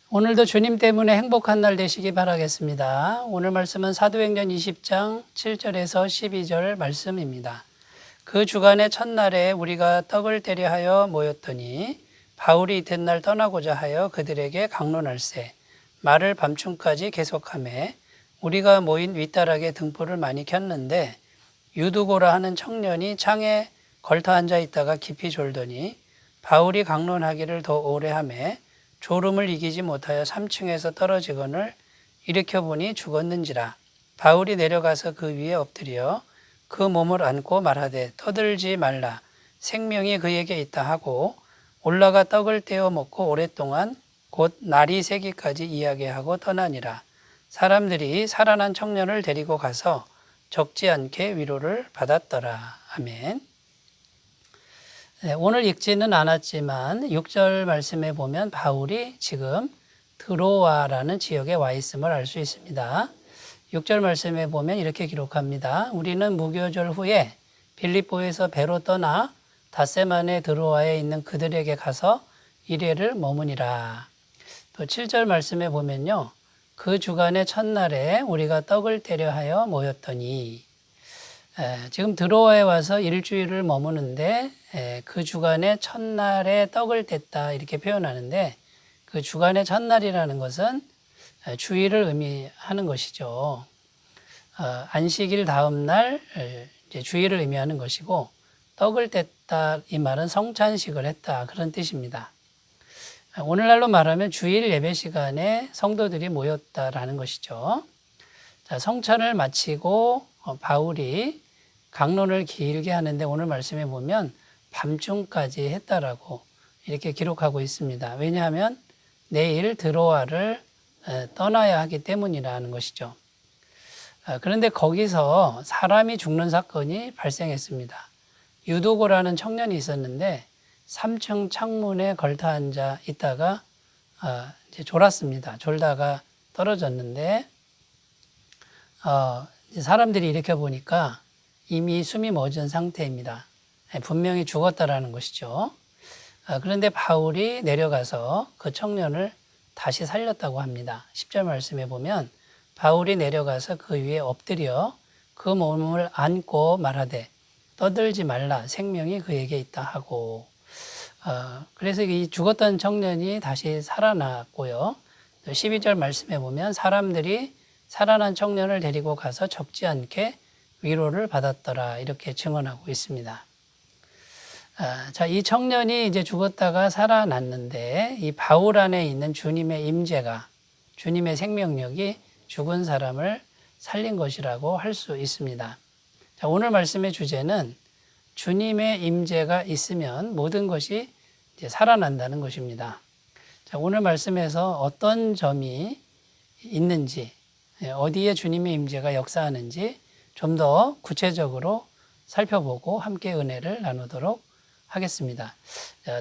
오늘도 주님 때문에 행복한 날 되시기 바라겠습니다. 오늘 말씀은 사도행전 20장 7절에서 12절 말씀입니다. 그 주간의 첫날에 우리가 떡을 때려 하여 모였더니 바울이 이튿날 떠나고자 하여 그들에게 강론할세 말을 밤중까지 계속하매 우리가 모인 윗다락에 등불을 많이 켰는데 유두고라 하는 청년이 창에 걸터 앉아 있다가 깊이 졸더니 바울이 강론하기를 더 오래 하매 졸음을 이기지 못하여 3층에서 떨어지거늘 일으켜 보니 죽었는지라. 바울이 내려가서 그 위에 엎드려 그 몸을 안고 말하되 떠들지 말라 생명이 그에게 있다 하고 올라가 떡을 떼어 먹고 오랫동안 곧 날이 새기까지 이야기하고 떠나니라. 사람들이 살아난 청년을 데리고 가서 적지 않게 위로를 받았더라. 아멘. 네, 오늘 읽지는 않았지만 6절 말씀에 보면 바울이 지금 드로아라는 지역에 와 있음을 알 수 있습니다. 6절 말씀에 보면 이렇게 기록합니다. 우리는 무교절 후에 빌립보에서 배로 떠나 닷새만에 드로아에 있는 그들에게 가서 이래를 머무니라. 또 7절 말씀에 보면요. 그 주간의 첫날에 우리가 떡을 때려 하여 모였더니 지금 드로아에 와서 일주일을 머무는데 그 주간의 첫날에 떡을 뗐다 이렇게 표현하는데 그 주간의 첫날이라는 것은 주일을 의미하는 것이죠. 안식일 다음 날 이제 주일을 의미하는 것이고 떡을 뗐다 이 말은 성찬식을 했다 그런 뜻입니다. 오늘날로 말하면 주일 예배 시간에 성도들이 모였다라는 것이죠. 자, 성찬을 마치고 바울이 강론을 길게 하는데 오늘 말씀에 보면 밤중까지 했다라고 이렇게 기록하고 있습니다. 왜냐하면 내일 드로아를 떠나야 하기 때문이라는 것이죠. 그런데 거기서 사람이 죽는 사건이 발생했습니다. 유도고라는 청년이 있었는데 3층 창문에 걸터 앉아 있다가 이제 졸았습니다. 졸다가 떨어졌는데 사람들이 일으켜 보니까 이미 숨이 멎은 상태입니다. 분명히 죽었다라는 것이죠. 그런데 바울이 내려가서 그 청년을 다시 살렸다고 합니다. 10절 말씀에 보면 바울이 내려가서 그 위에 엎드려 그 몸을 안고 말하되 떠들지 말라 생명이 그에게 있다 하고 그래서 이 죽었던 청년이 다시 살아났고요. 또 12절 말씀에 보면 사람들이 살아난 청년을 데리고 가서 적지 않게 위로를 받았더라 이렇게 증언하고 있습니다. 자, 이 청년이 이제 죽었다가 살아났는데 이 바울 안에 있는 주님의 임재가 주님의 생명력이 죽은 사람을 살린 것이라고 할 수 있습니다. 자, 오늘 말씀의 주제는 주님의 임재가 있으면 모든 것이 이제 살아난다는 것입니다. 자, 오늘 말씀에서 어떤 점이 있는지 어디에 주님의 임재가 역사하는지 좀 더 구체적으로 살펴보고 함께 은혜를 나누도록 하겠습니다.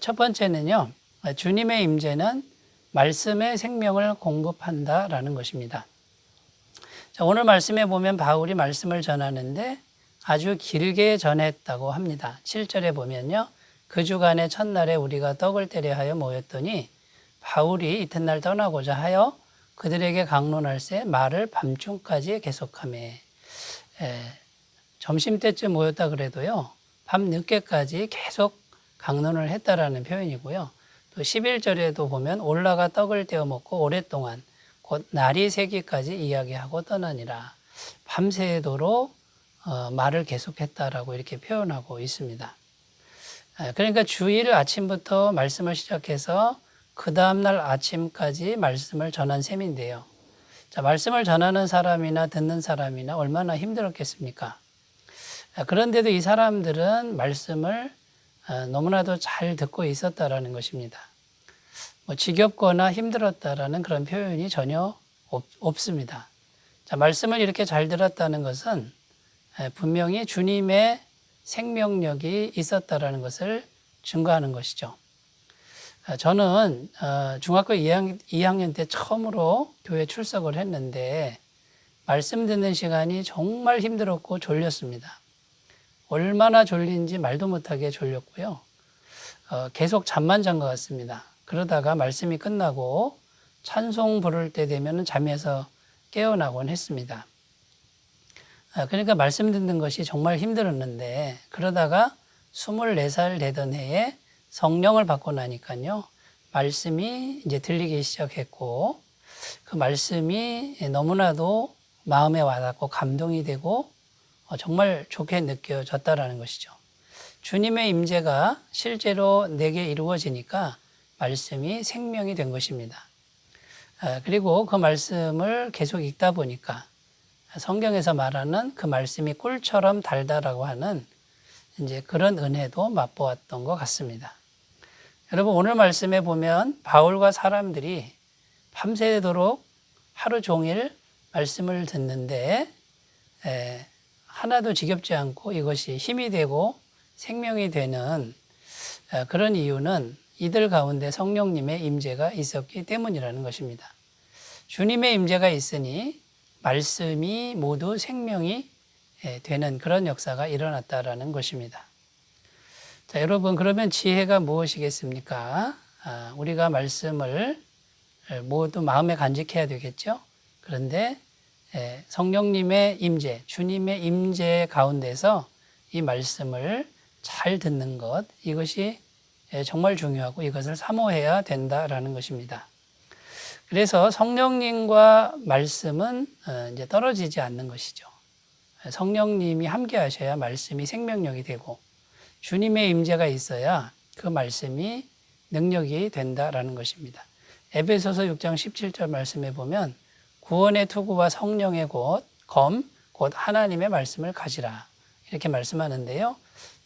첫 번째는요. 주님의 임재는 말씀의 생명을 공급한다라는 것입니다. 자, 오늘 말씀에 보면 바울이 말씀을 전하는데 아주 길게 전했다고 합니다. 7절에 보면요. 그 주간의 첫날에 우리가 떡을 때려 하여 모였더니 바울이 이튿날 떠나고자 하여 그들에게 강론할세 말을 밤중까지 계속하매 점심때쯤 모였다 그래도요. 밤 늦게까지 계속 강론을 했다라는 표현이고요. 또 11절에도 보면 올라가 떡을 떼어 먹고 오랫동안 곧 날이 새기까지 이야기하고 떠나니라. 밤새도록 말을 계속했다라고 이렇게 표현하고 있습니다. 그러니까 주일 아침부터 말씀을 시작해서 그 다음날 아침까지 말씀을 전한 셈인데요. 자, 말씀을 전하는 사람이나 듣는 사람이나 얼마나 힘들었겠습니까? 그런데도 이 사람들은 말씀을 너무나도 잘 듣고 있었다라는 것입니다. 지겹거나 힘들었다라는 그런 표현이 전혀 없습니다. 자, 말씀을 이렇게 잘 들었다는 것은 분명히 주님의 생명력이 있었다라는 것을 증거하는 것이죠. 저는 중학교 2학년 때 처음으로 교회 출석을 했는데 말씀 듣는 시간이 정말 힘들었고 졸렸습니다. 얼마나 졸린지 말도 못하게 졸렸고요. 계속 잠만 잔 것 같습니다. 그러다가 말씀이 끝나고 찬송 부를 때 되면 잠에서 깨어나곤 했습니다. 그러니까 말씀 듣는 것이 정말 힘들었는데 그러다가 24살 되던 해에 성령을 받고 나니까요. 말씀이 이제 들리기 시작했고 그 말씀이 너무나도 마음에 와닿고 감동이 되고 정말 좋게 느껴졌다라는 것이죠. 주님의 임재가 실제로 내게 이루어지니까 말씀이 생명이 된 것입니다. 그리고 그 말씀을 계속 읽다 보니까 성경에서 말하는 그 말씀이 꿀처럼 달다라고 하는 이제 그런 은혜도 맛보았던 것 같습니다. 여러분 오늘 말씀에 보면 바울과 사람들이 밤새도록 하루 종일 말씀을 듣는데 하나도 지겹지 않고 이것이 힘이 되고 생명이 되는 그런 이유는 이들 가운데 성령님의 임재가 있었기 때문이라는 것입니다. 주님의 임재가 있으니 말씀이 모두 생명이 되는 그런 역사가 일어났다라는 것입니다. 자, 여러분 그러면 지혜가 무엇이겠습니까? 우리가 말씀을 모두 마음에 간직해야 되겠죠. 그런데 성령님의 임재, 주님의 임재 가운데서 이 말씀을 잘 듣는 것, 이것이 정말 중요하고 이것을 사모해야 된다라는 것입니다. 그래서 성령님과 말씀은 이제 떨어지지 않는 것이죠. 성령님이 함께 하셔야 말씀이 생명력이 되고 주님의 임재가 있어야 그 말씀이 능력이 된다라는 것입니다. 에베소서 6장 17절 말씀에 보면 구원의 투구와 성령의 곧 하나님의 말씀을 가지라 이렇게 말씀하는데요.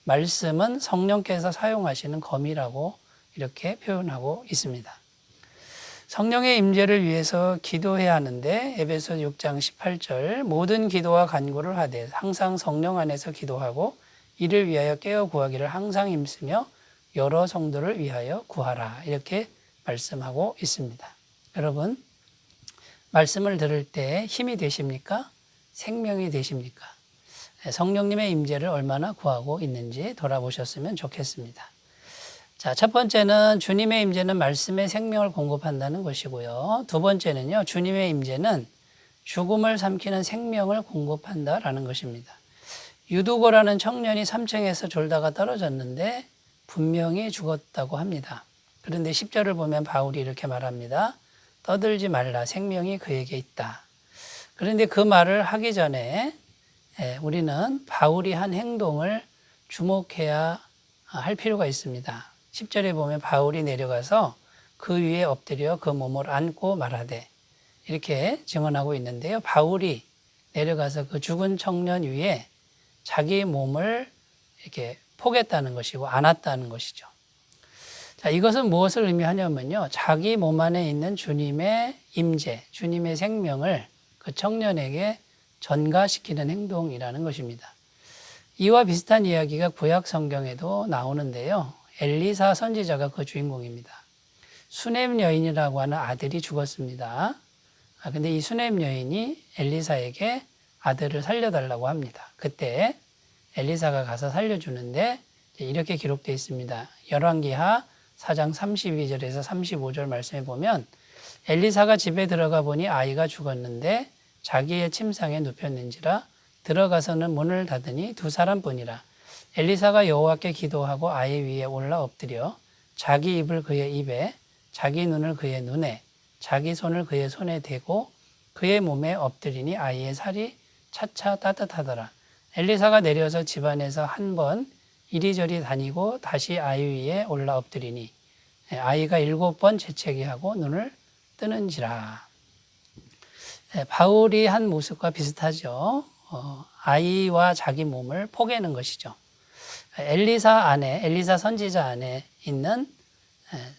말씀은 성령께서 사용하시는 검이라고 이렇게 표현하고 있습니다. 성령의 임재를 위해서 기도해야 하는데 에베소 6장 18절 모든 기도와 간구를 하되 항상 성령 안에서 기도하고 이를 위하여 깨어 구하기를 항상 힘쓰며 여러 성도를 위하여 구하라 이렇게 말씀하고 있습니다. 여러분 말씀을 들을 때 힘이 되십니까? 생명이 되십니까? 성령님의 임재를 얼마나 구하고 있는지 돌아보셨으면 좋겠습니다. 자, 첫 번째는 주님의 임재는 말씀의 생명을 공급한다는 것이고요. 두 번째는요, 주님의 임재는 죽음을 삼키는 생명을 공급한다라는 것입니다. 유두고라는 청년이 3층에서 졸다가 떨어졌는데 분명히 죽었다고 합니다. 그런데 10절을 보면 바울이 이렇게 말합니다. 떠들지 말라 생명이 그에게 있다. 그런데 그 말을 하기 전에 우리는 바울이 한 행동을 주목해야 할 필요가 있습니다. 10절에 보면 바울이 내려가서 그 위에 엎드려 그 몸을 안고 말하되 이렇게 증언하고 있는데요. 바울이 내려가서 그 죽은 청년 위에 자기 몸을 이렇게 포겠다는 것이고 안았다는 것이죠. 자, 이것은 무엇을 의미하냐면요. 자기 몸 안에 있는 주님의 임재, 주님의 생명을 그 청년에게 전가시키는 행동이라는 것입니다. 이와 비슷한 이야기가 구약 성경에도 나오는데요. 엘리사 선지자가 그 주인공입니다. 수넴 여인이라고 하는 아들이 죽었습니다. 근데 이 수넴 여인이 엘리사에게 아들을 살려달라고 합니다. 그때 엘리사가 가서 살려주는데 이렇게 기록되어 있습니다. 열왕기하 4장 32절에서 35절 말씀에 보면 엘리사가 집에 들어가 보니 아이가 죽었는데 자기의 침상에 눕혔는지라 들어가서는 문을 닫으니 두 사람뿐이라. 엘리사가 여호와께 기도하고 아이 위에 올라 엎드려 자기 입을 그의 입에 자기 눈을 그의 눈에 자기 손을 그의 손에 대고 그의 몸에 엎드리니 아이의 살이 차차 따뜻하더라. 엘리사가 내려서 집안에서 한 번 이리저리 다니고 다시 아이 위에 올라 엎드리니 아이가 7번 재채기하고 눈을 뜨는지라. 바울이 한 모습과 비슷하죠. 아이와 자기 몸을 포개는 것이죠. 엘리사 선지자 안에 있는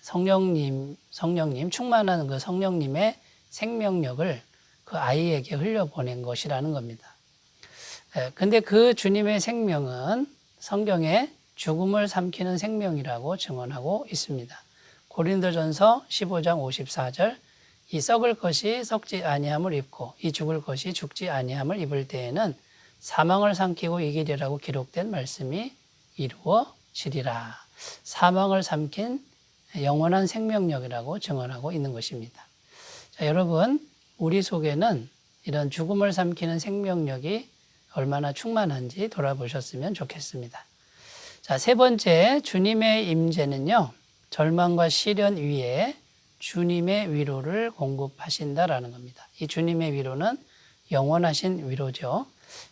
성령님 충만한 그 성령님의 생명력을 그 아이에게 흘려보낸 것이라는 겁니다. 근데 그 주님의 생명은 성경에 죽음을 삼키는 생명이라고 증언하고 있습니다. 고린도전서 15장 54절 이 썩을 것이 썩지 아니함을 입고 이 죽을 것이 죽지 아니함을 입을 때에는 사망을 삼키고 이기리라고 기록된 말씀이 이루어지리라. 사망을 삼킨 영원한 생명력이라고 증언하고 있는 것입니다. 자, 여러분, 우리 속에는 이런 죽음을 삼키는 생명력이 얼마나 충만한지 돌아보셨으면 좋겠습니다. 자, 세 번째, 주님의 임재는요, 절망과 시련 위에 주님의 위로를 공급하신다라는 겁니다. 이 주님의 위로는 영원하신 위로죠.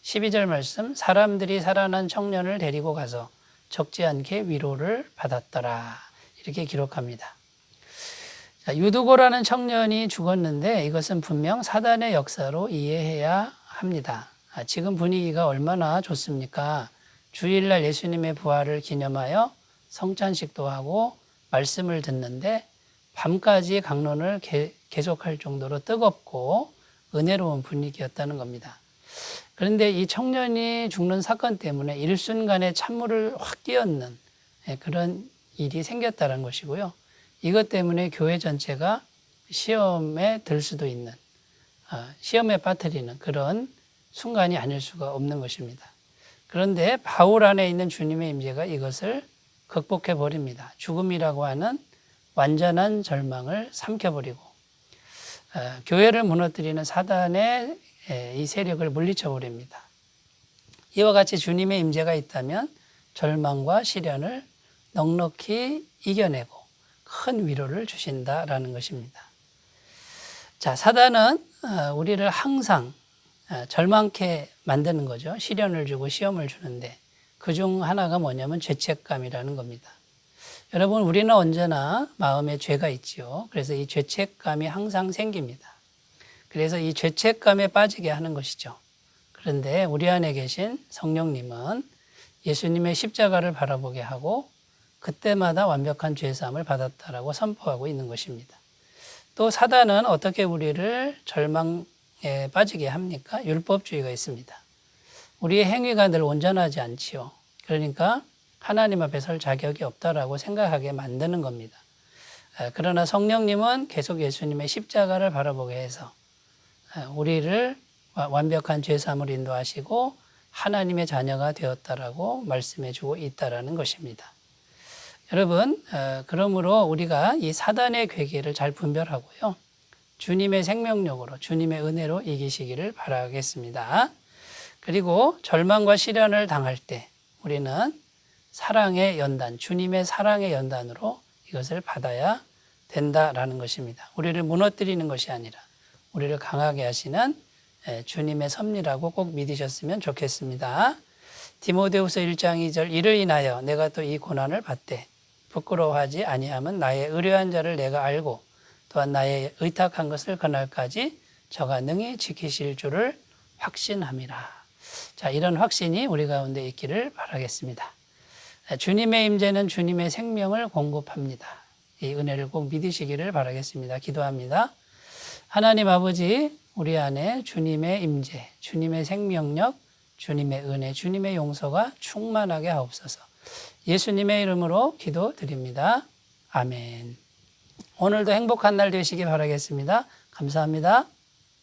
12절 말씀, 사람들이 살아난 청년을 데리고 가서 적지 않게 위로를 받았더라. 이렇게 기록합니다. 자, 유두고라는 청년이 죽었는데 이것은 분명 사단의 역사로 이해해야 합니다. 지금 분위기가 얼마나 좋습니까? 주일날 예수님의 부활을 기념하여 성찬식도 하고 말씀을 듣는데 밤까지 강론을 계속할 정도로 뜨겁고 은혜로운 분위기였다는 겁니다. 그런데 이 청년이 죽는 사건 때문에 일순간에 찬물을 확 끼얹는 그런 일이 생겼다는 것이고요. 이것 때문에 교회 전체가 시험에 들 수도 있는, 시험에 빠뜨리는 그런 순간이 아닐 수가 없는 것입니다. 그런데 바울 안에 있는 주님의 임재가 이것을 극복해 버립니다. 죽음이라고 하는 완전한 절망을 삼켜버리고 교회를 무너뜨리는 사단의 이 세력을 물리쳐 버립니다. 이와 같이 주님의 임재가 있다면 절망과 시련을 넉넉히 이겨내고 큰 위로를 주신다라는 것입니다. 자, 사단은 우리를 항상 절망케 만드는 거죠. 시련을 주고 시험을 주는데 그중 하나가 뭐냐면 죄책감이라는 겁니다. 여러분, 우리는 언제나 마음에 죄가 있지요. 그래서 이 죄책감이 항상 생깁니다. 그래서 이 죄책감에 빠지게 하는 것이죠. 그런데 우리 안에 계신 성령님은 예수님의 십자가를 바라보게 하고 그때마다 완벽한 죄사함을 받았다라고 선포하고 있는 것입니다. 또 사단은 어떻게 우리를 절망에 빠지게 합니까? 율법주의가 있습니다. 우리의 행위가 늘 온전하지 않지요. 그러니까 하나님 앞에 설 자격이 없다라고 생각하게 만드는 겁니다. 그러나 성령님은 계속 예수님의 십자가를 바라보게 해서 우리를 완벽한 죄사함을 인도하시고 하나님의 자녀가 되었다라고 말씀해 주고 있다라는 것입니다. 여러분, 그러므로 우리가 이 사단의 괴계를 잘 분별하고요. 주님의 생명력으로, 주님의 은혜로 이기시기를 바라겠습니다. 그리고 절망과 시련을 당할 때 우리는 사랑의 연단, 주님의 사랑의 연단으로 이것을 받아야 된다라는 것입니다. 우리를 무너뜨리는 것이 아니라 우리를 강하게 하시는 주님의 섭리라고 꼭 믿으셨으면 좋겠습니다. 디모데후서 1장 2절, 이를 인하여 내가 또 이 고난을 받되 부끄러워하지 아니함은 나의 의뢰한 자를 내가 알고 또한 나의 의탁한 것을 그날까지 저가 능히 지키실 줄을 확신함이라. 자, 이런 확신이 우리 가운데 있기를 바라겠습니다. 주님의 임재는 주님의 생명을 공급합니다. 이 은혜를 꼭 믿으시기를 바라겠습니다. 기도합니다. 하나님 아버지, 우리 안에 주님의 임재, 주님의 생명력, 주님의 은혜, 주님의 용서가 충만하게 하옵소서. 예수님의 이름으로 기도드립니다. 아멘. 오늘도 행복한 날 되시기 바라겠습니다. 감사합니다.